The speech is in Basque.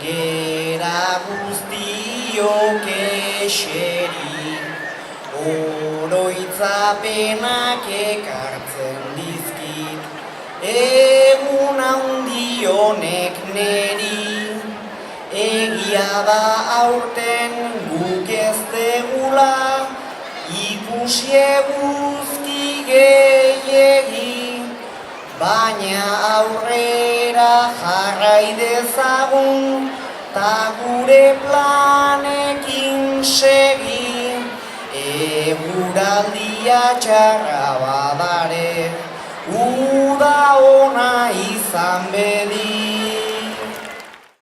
gera guztiok eseri, oroitzapenak ekartzen dizkit, egun handi honek neri, egia da aurten guk ez degula, ikusi eguzki gehiegi, baina aurrera jarrai dezagun, ta gure planekin segi, eguraldia txarra badare, uda ona izan bedi.